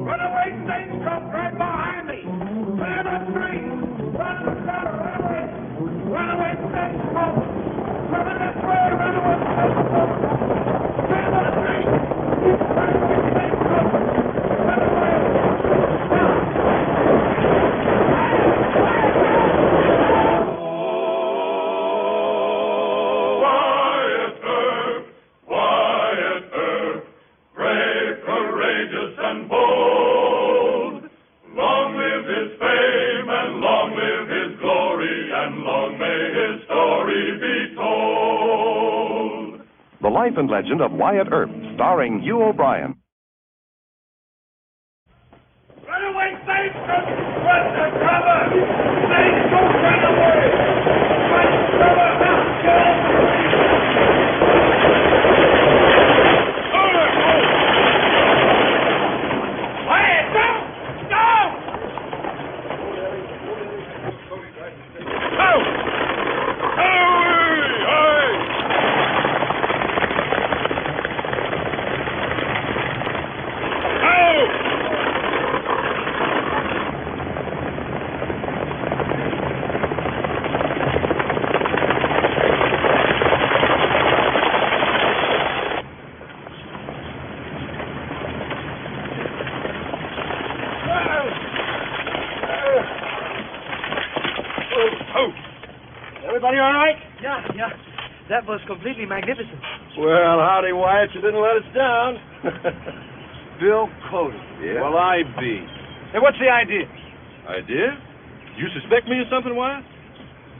Runaway stagecoach right behind me. Clear the street. Runaway stagecoach. Coming this way. Runaway stagecoach. Clear the street. Runaway stagecoach. Runaway. Wyatt Earp, brave, courageous, and bold. Long live his fame, and long live his glory, and long may his story be told. The Life and Legend of Wyatt Earp, starring Hugh O'Brian. Runaway stagecoach! What's the cover? Stagecoach runaway! What's the cover? Now, get over! Quiet! Don't! Don't! Oh! Everybody all right? Yeah. That was completely magnificent. Well, howdy, Wyatt. You didn't let us down. Bill Cody. Yeah? Well, I be. Hey, what's the idea? Idea? You suspect me of something, Wyatt?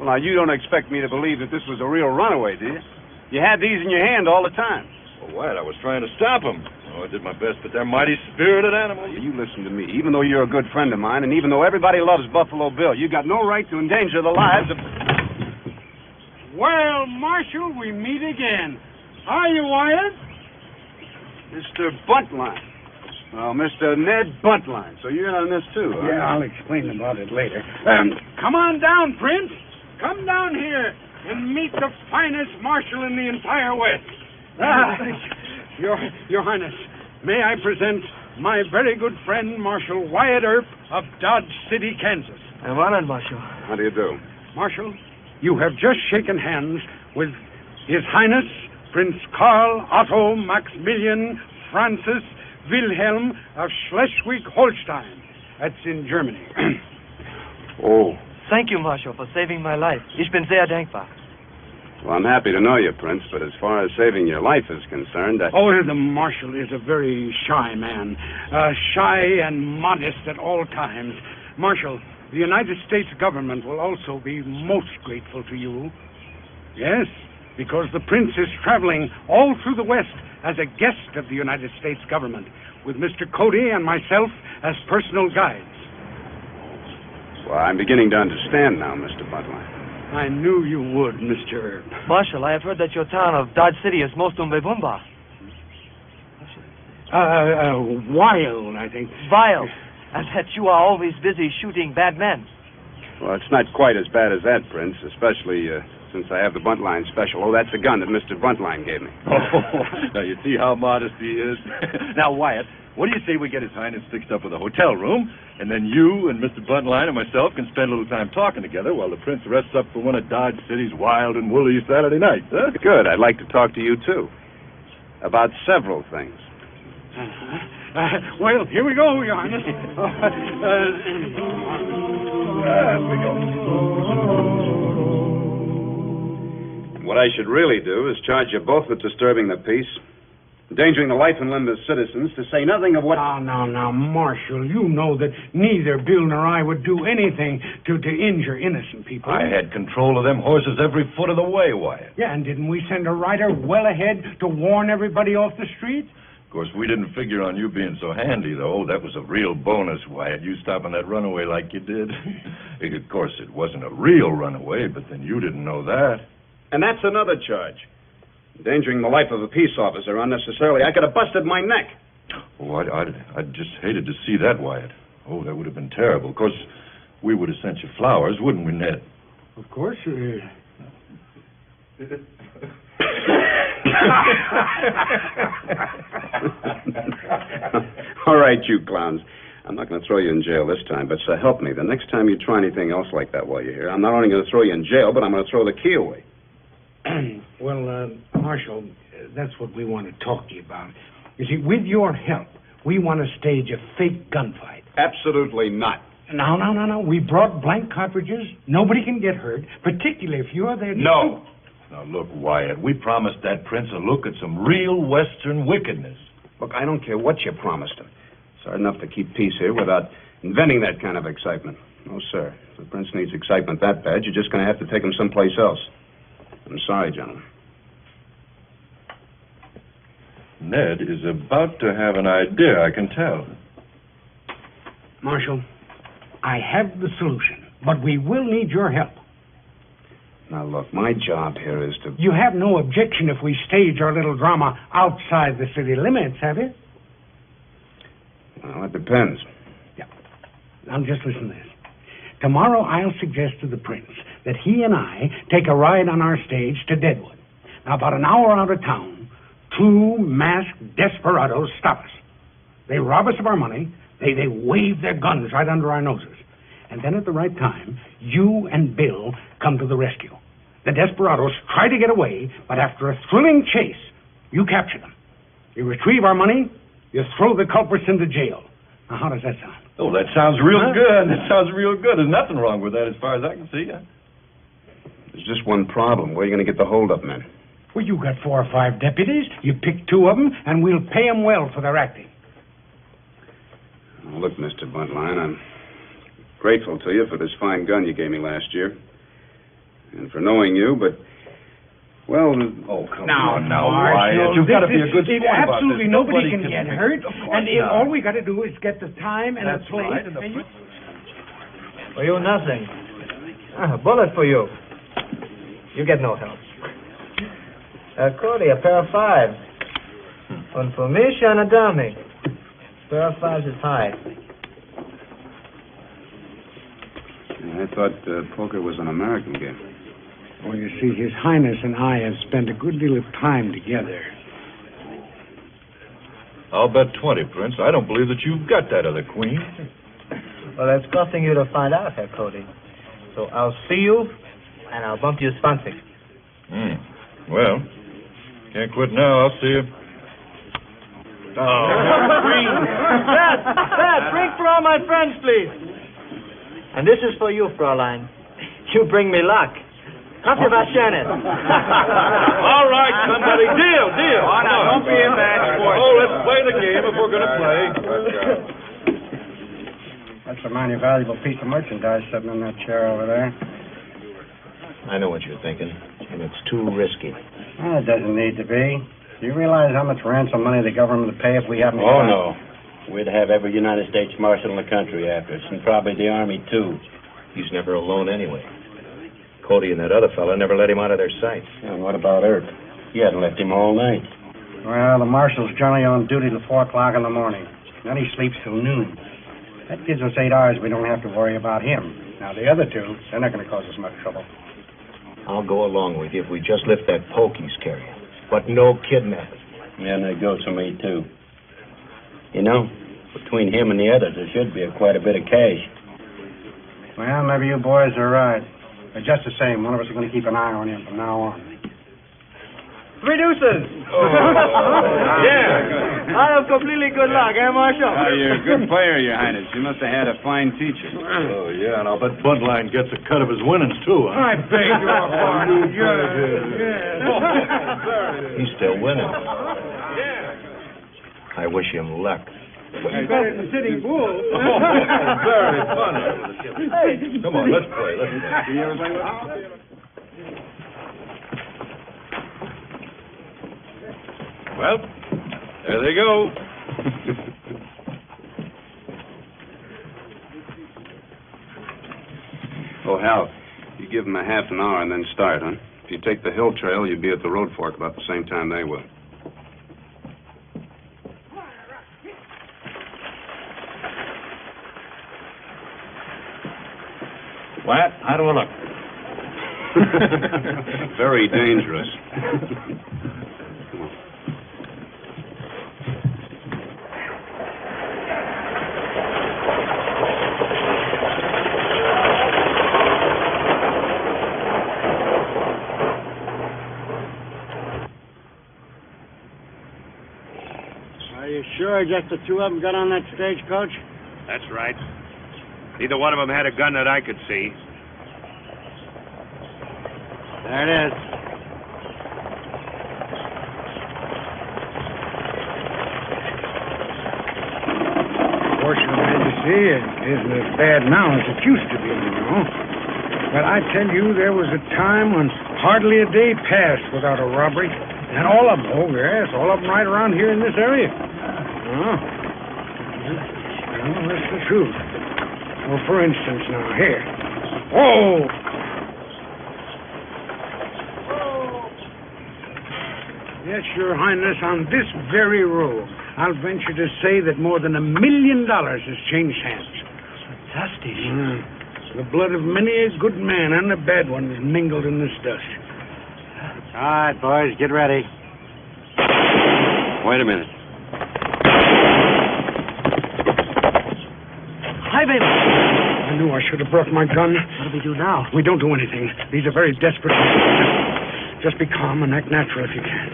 Well, now, you don't expect me to believe that this was a real runaway, do you? You had these in your hand all the time. Well, Wyatt, I was trying to stop them. Oh, I did my best, but they're mighty spirited animals. You listen to me. Even though you're a good friend of mine, and even though everybody loves Buffalo Bill, you got no right to endanger the lives of... Well, Marshal, we meet again. Are you, Wyatt? Mr. Buntline. Oh, Mr. Ned Buntline. So you're in on this, too, huh? Yeah, I'll explain about it later. Come on down, Prince. Come down here and meet the finest marshal in the entire West. Your Highness, may I present my very good friend, Marshal Wyatt Earp of Dodge City, Kansas. I'm honored, Marshal. How do you do? Marshal, you have just shaken hands with His Highness Prince Karl Otto Maximilian Francis Wilhelm of Schleswig-Holstein. That's in Germany. Oh. Thank you, Marshal, for saving my life. Ich bin sehr dankbar. Well, I'm happy to know you, Prince, but as far as saving your life is concerned, Oh, the Marshal is a very shy man. Shy and modest at all times. Marshal, the United States government will also be most grateful to you. Yes, because the Prince is traveling all through the West as a guest of the United States government, with Mr. Cody and myself as personal guides. Well, I'm beginning to understand now, Mr. Buntline. I knew you would, Mr. Earp. Marshal, I have heard that your town of Dodge City is most unbewunderbar. Wild, I think. Vile. And that you are always busy shooting bad men. Well, it's not quite as bad as that, Prince, especially since I have the Buntline special. Oh, that's the gun that Mr. Buntline gave me. Oh, now you see how modest he is. Now, Wyatt, what do you say we get His Highness fixed up with a hotel room, and then you and Mr. Buntline and myself can spend a little time talking together while the Prince rests up for one of Dodge City's wild and woolly Saturday nights, huh? Good. I'd like to talk to you, too. About several things. Well, here we go, Your Highness. What I should really do is charge you both with disturbing the peace, endangering the life and limb of citizens, to say nothing of what... Now, Marshal, you know that neither Bill nor I would do anything to injure innocent people. I had control of them horses every foot of the way, Wyatt. Yeah, and didn't we send a rider well ahead to warn everybody off the street? Of course, we didn't figure on you being so handy, though. That was a real bonus, Wyatt, you stopping that runaway like you did. Of course, it wasn't a real runaway, but then you didn't know that. And that's another charge. Endangering the life of a peace officer unnecessarily. I could have busted my neck. Oh, I'd just hated to see that, Wyatt. Oh, that would have been terrible. Of course, we would have sent you flowers, wouldn't we, Ned? Of course. All right, you clowns. I'm not going to throw you in jail this time, but so help me. The next time you try anything else like that while you're here, I'm not only going to throw you in jail, but I'm going to throw the key away. Well, Marshal, that's what we want to talk to you about. You see, with your help, we want to stage a fake gunfight. Absolutely not. No. We brought blank cartridges. Nobody can get hurt, particularly if you're there to... No. Now, look, Wyatt, we promised that prince a look at some real Western wickedness. Look, I don't care what you promised him. It's hard enough to keep peace here without inventing that kind of excitement. No, sir. If the prince needs excitement that bad, you're just going to have to take him someplace else. I'm sorry, gentlemen. Ned is about to have an idea, I can tell. Marshal, I have the solution, but we will need your help. Now, look, my job here is to... You have no objection if we stage our little drama outside the city limits, have you? Well, it depends. Yeah. Now, just listen to this. Tomorrow, I'll suggest to the prince that he and I take a ride on our stage to Deadwood. Now, about an hour out of town, 2 masked desperados stop us. They rob us of our money. They wave their guns right under our noses. And then at the right time, you and Bill come to the rescue. The desperados try to get away, but after a thrilling chase, you capture them. You retrieve our money, you throw the culprits into jail. Now, how does that sound? Oh, that sounds real good. That sounds real good. There's nothing wrong with that as far as I can see. There's just one problem. Where are you going to get the hold-up men? Well, you got 4 or 5 deputies. You pick 2 of them, and we'll pay them well for their acting. Now, look, Mr. Buntline, I'm grateful to you for this fine gun you gave me last year. And for knowing you, but... Well, oh, come now, on now, Wyatt. You've got to be a good sport about this. Absolutely nobody can get hurt. And not. all we got to do is get the time and the place. Right, For you, nothing. A bullet for you. You get no help. Cody, a pair of 5s. One for me, and a dummy. Pair of 5s is high. I thought poker was an American game. Well, you see, His Highness and I have spent a good deal of time together. I'll bet 20, Prince. I don't believe that you've got that other queen. Well, that's costing you to find out, Herr Cody. So I'll see you, and I'll bump you 20. Well, can't quit now. I'll see you. Oh, Dad, drink for all my friends, please. And this is for you, Fraulein. You bring me luck. Coffee Vashanen. All right, somebody. Deal. Oh, now, don't be a bad sport. Oh, let's play the game if we're going to play. That's a mighty valuable piece of merchandise sitting in that chair over there. I know what you're thinking, and it's too risky. Well, it doesn't need to be. Do you realize how much ransom money the government would pay if we haven't... Oh, no. We'd have every United States Marshal in the country after us, and probably the Army, too. He's never alone anyway. Cody and that other fella never let him out of their sight. And what about Earp? He hadn't left him all night. Well, the marshal's generally on duty till 4 o'clock in the morning. Then he sleeps till noon. That gives us 8 hours we don't have to worry about him. Now, the other 2, they're not going to cause us much trouble. I'll go along with you if we just lift that poke he's carrying. But no kidnapping. Yeah, and that goes for me, too. You know, between him and the others, there should be quite a bit of cash. Well, maybe you boys are right. But just the same, one of us is going to keep an eye on him from now on. 3 deuces. Yeah. I have completely good luck, eh, Marshal? You're a good player, Your Highness. You must have had a fine teacher. Oh, yeah, and I'll bet Buntline gets a cut of his winnings, too, huh? I beg your pardon. He's still winning. I wish him luck. Better than Sitting Bull. Very funny. Hey. Come on, let's play. Well, there they go. Oh, Hal, you give them a half an hour and then start, huh? If you take the hill trail, you'll be at the road fork about the same time they will. Wyatt, how do I look? Very dangerous. sure just the two of them got on that stagecoach? That's right. Neither one of them had a gun that I could see. There it is. Fortunately, you see, it isn't as bad now as it used to be, you know. But I tell you, there was a time when hardly a day passed without a robbery. And all of them, oh yes, all of them right around here in this area. Oh, that's the truth. Well, for instance, now, here. Whoa! Yes, Your Highness, on this very road, I'll venture to say that more than $1 million has changed hands. Fantastic. The blood of many a good man and a bad one is mingled in this dust. All right, boys, get ready. Wait a minute. Highwayman! I knew I should have brought my gun. What do we do now? We don't do anything. These are very desperate men. Just be calm and act natural if you can.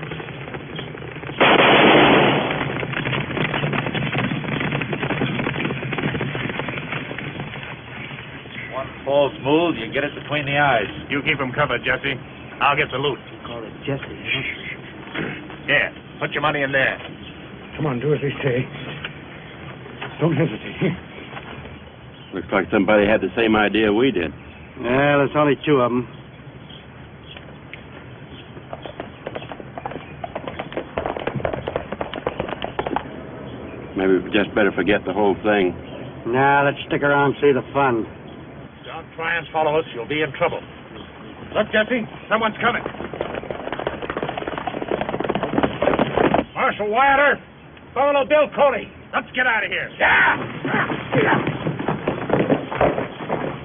One false move, you get it between the eyes. You keep him covered, Jesse. I'll get the loot. You call it Jesse, Here, put your money in there. Come on, do as they say. Don't hesitate. Here. Looks like somebody had the same idea we did. Yeah, there's only two of them. Maybe we just better forget the whole thing. Nah, let's stick around and see the fun. Don't try and follow us. You'll be in trouble. Look, Jesse, someone's coming. Marshal Wyatt Earp, Buffalo Bill Coley. Let's get out of here. Yeah!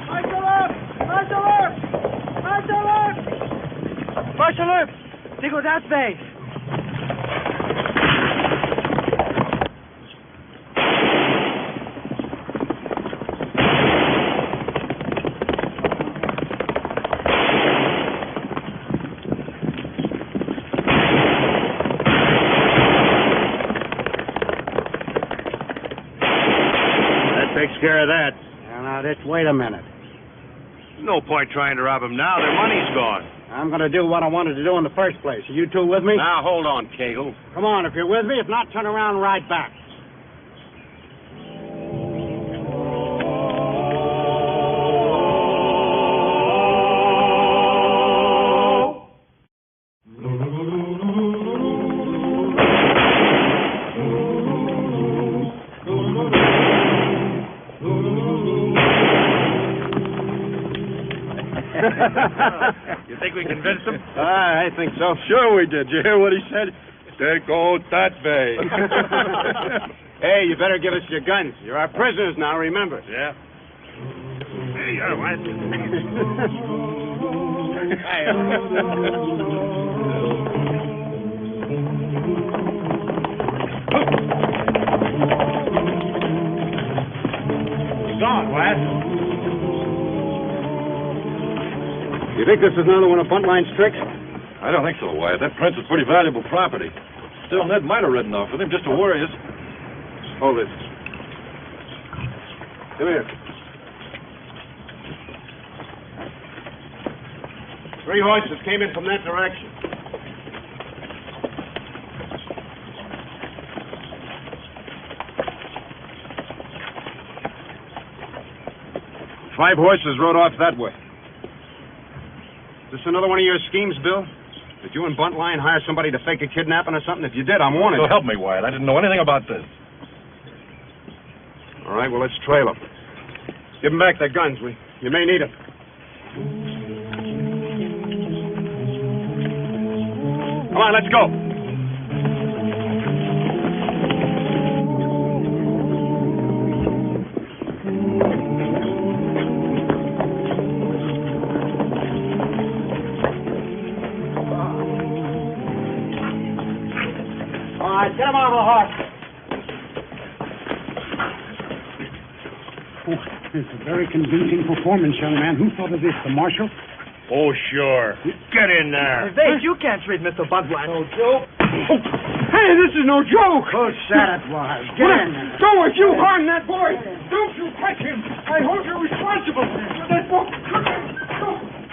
Marshal Earp! Marshal Earp! Marshal Earp! Marshal Earp! They go that way. Takes care of that. Now, just wait a minute. No point trying to rob him now. Their money's gone. I'm going to do what I wanted to do in the first place. Are you two with me? Now, hold on, Cagle. Come on, if you're with me. If not, turn around and ride back. You think we convinced him? I think so. Sure we did. You hear what he said? They go that way. Hey, you better give us your guns. You're our prisoners now, remember. Yeah. Hey, you're what? He's gone, Wyatt. You think this is another one of Buntline's tricks? I don't think so, Wyatt. That prince is pretty valuable property. Still, Ned might have ridden off with him just to worry us. Hold it. Come here. 3 horses came in from that direction. Five horses rode off that way. Is this another one of your schemes, Bill? Did you and Buntline hire somebody to fake a kidnapping or something? If you did, I'm warning So you. help me, Wyatt. I didn't know anything about this. All right, well, let's trail them. Give them back their guns. You may need them. Come on, let's go. Get him on the horse. Oh, it's a very convincing performance, young man. Who thought of this, the marshal? Oh, sure. Get in there. You can't treat Mr. Buntline. Oh, Joe. Hey, this is no joke. Who said it was? Get in there. Go if you harm that boy. Don't you touch him. I hold you responsible for that boy.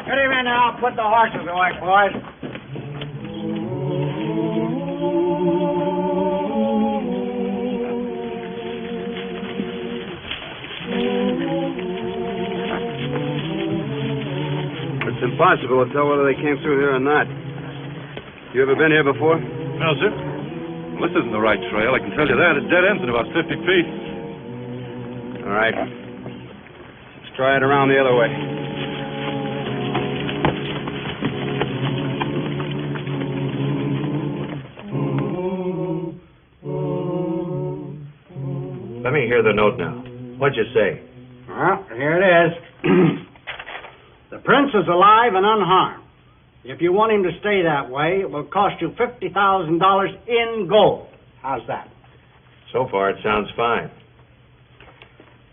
Get him in there. I'll put the horses away, boys. It's impossible to tell whether they came through here or not. You ever been here before? No, sir. Well, this isn't the right trail, I can tell you that. It dead ends in about 50 feet. All right. Let's try it around the other way. Let me hear the note now. What'd you say? Well, here it is. The prince is alive and unharmed. If you want him to stay that way, it will cost you $50,000 in gold. How's that? So far, it sounds fine.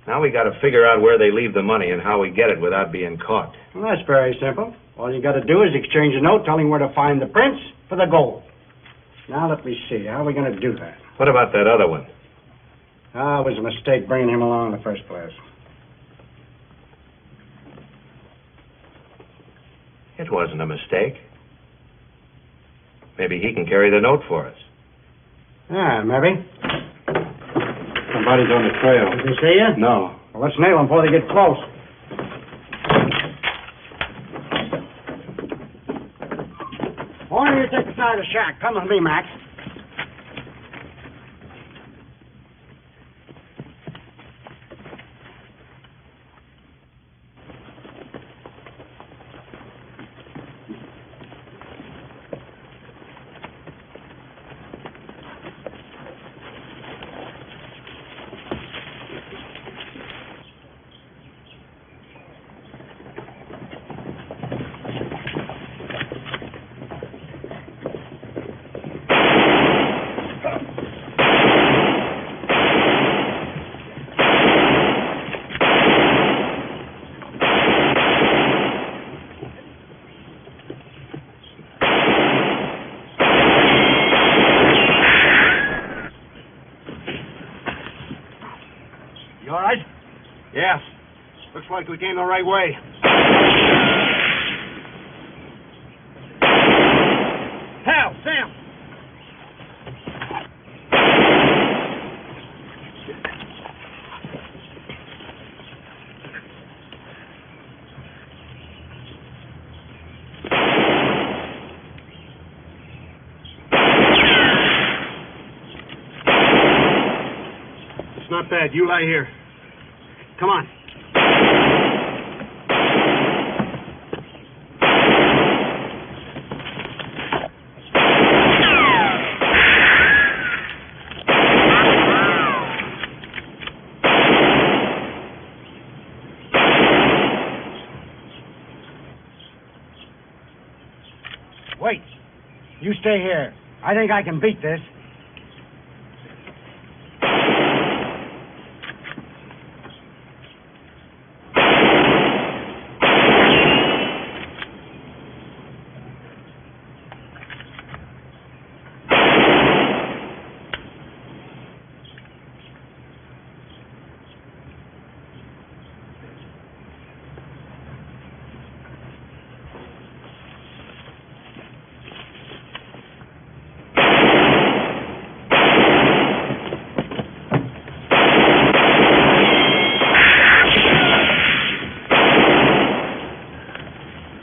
Now we got to figure out where they leave the money and how we get it without being caught. Well, that's very simple. All you got to do is exchange a note telling where to find the prince for the gold. Now, let me see. How are we going to do that? What about that other one? It was a mistake bringing him along in the first place. It wasn't a mistake. Maybe he can carry the note for us. Yeah, maybe. Somebody's on the trail. Did they see you? No. Well, let's nail them before they get close. Why don't you take the side of the shack? Come with me, Max. Yes. Looks like we came the right way. Hal, Sam. It's not bad. You lie here. Come on. Wait. You stay here. I think I can beat this.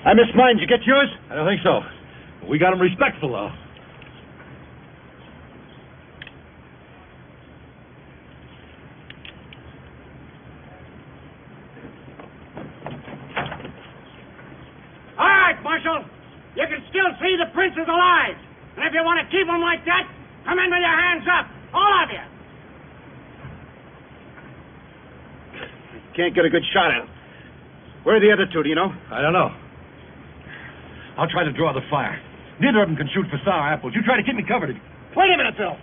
I missed mine. Did you get yours? I don't think so. We got him respectful, though. All right, Marshal. You can still see the prince is alive. And if you want to keep him like that, come in with your hands up. All of you. Can't get a good shot at him. Where are the other two, do you know? I don't know. I'll try to draw the fire. Neither of them can shoot for sour apples. You try to keep me covered. Wait a minute, Phil.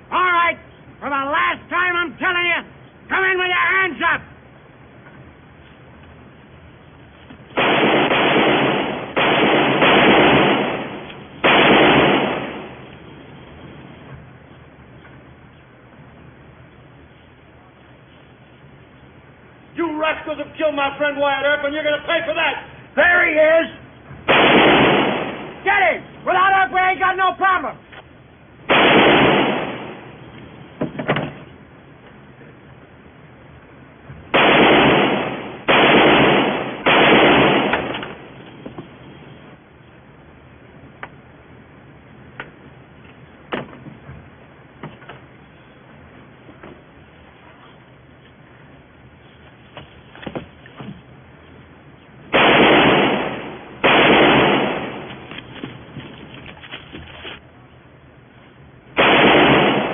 All right. For the last time, I'm telling you, come in with your hands up. rascals have killed my friend Wyatt Earp, and you're going to pay for that. There he is. Get him. Without Earp, we ain't got no problem.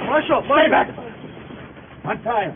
Marshal, stay back. Untie him.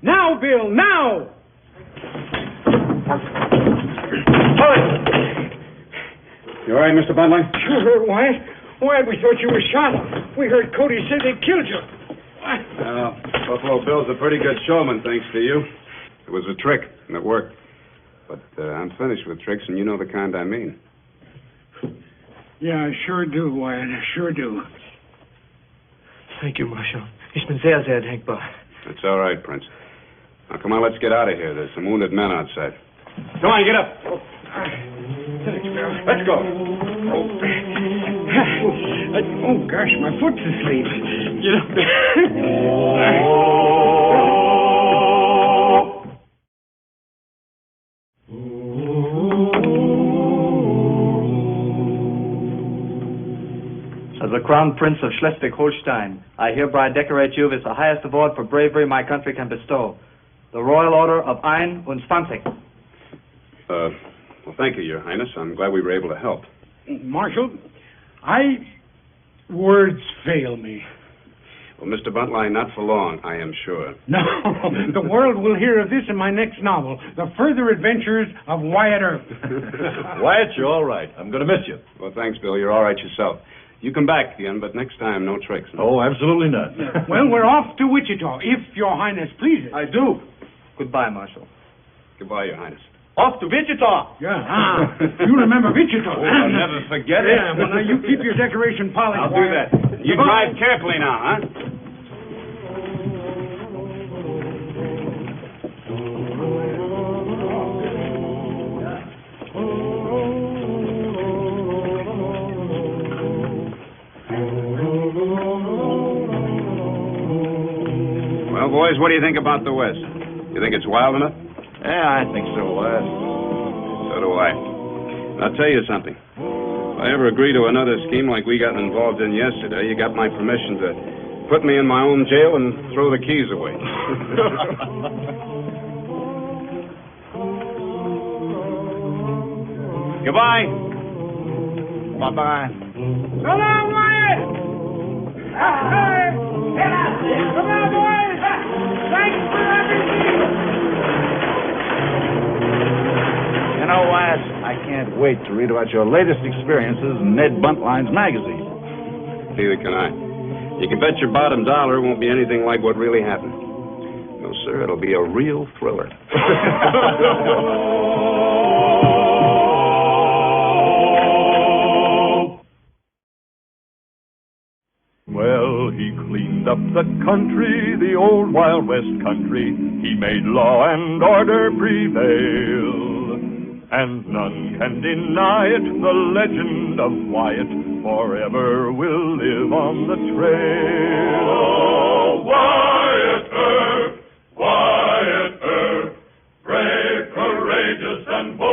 Now, Bill, now! You all right, Mr. Bundling? Sure, Wyatt. Wyatt, we thought you were shot. We heard Cody say they killed you. Buffalo Bill's a pretty good showman, thanks to you. It was a trick, and it worked. But I'm finished with tricks, and you know the kind I mean. Yeah, I sure do, Wyatt. I sure do. Thank you, Marshal. Ich bin sehr, sehr dankbar. That's all right, Prince. Now, come on, let's get out of here. There's some wounded men outside. Come on, get up. Let's go. Oh, gosh, my foot's asleep. Get up. As the Crown Prince of Schleswig-Holstein, I hereby decorate you with the highest award for bravery my country can bestow, the Royal Order of 21. Well, thank you, Your Highness. I'm glad we were able to help. Marshal, words fail me. Well, Mr. Buntline, not for long, I am sure. No, the world will hear of this in my next novel, The Further Adventures of Wyatt Earp. Wyatt, you're all right. I'm going to miss you. Well, thanks, Bill. You're all right yourself. You come back again, but next time, no tricks. No? Oh, absolutely not. Well, we're off to Wichita, if Your Highness pleases. I do. Goodbye, Marshal. Goodbye, Your Highness. Off to Wichita! Yeah, you remember Wichita. Oh, I'll never forget it. Yeah, well, now you keep your decoration polished. I'll do that. You drive carefully now, huh? Well, boys, what do you think about the West? You think it's wild enough? Yeah, I think so, Wyatt. So do I. And I'll tell you something. If I ever agree to another scheme like we got involved in yesterday, you got my permission to put me in my own jail and throw the keys away. Goodbye. Bye-bye. Come on, Wyatt! Come on, boys! Thanks for everything! You know, Wyatt, I can't wait to read about your latest experiences in Ned Buntline's magazine. Neither can I. You can bet your bottom dollar it won't be anything like what really happened. No, sir, it'll be a real thriller. Well, he cleaned up the country, the old Wild West country. He made law and order prevail. And none can deny it, the legend of Wyatt forever will live on the trail. Oh, Wyatt Earp, brave, courageous, and bold.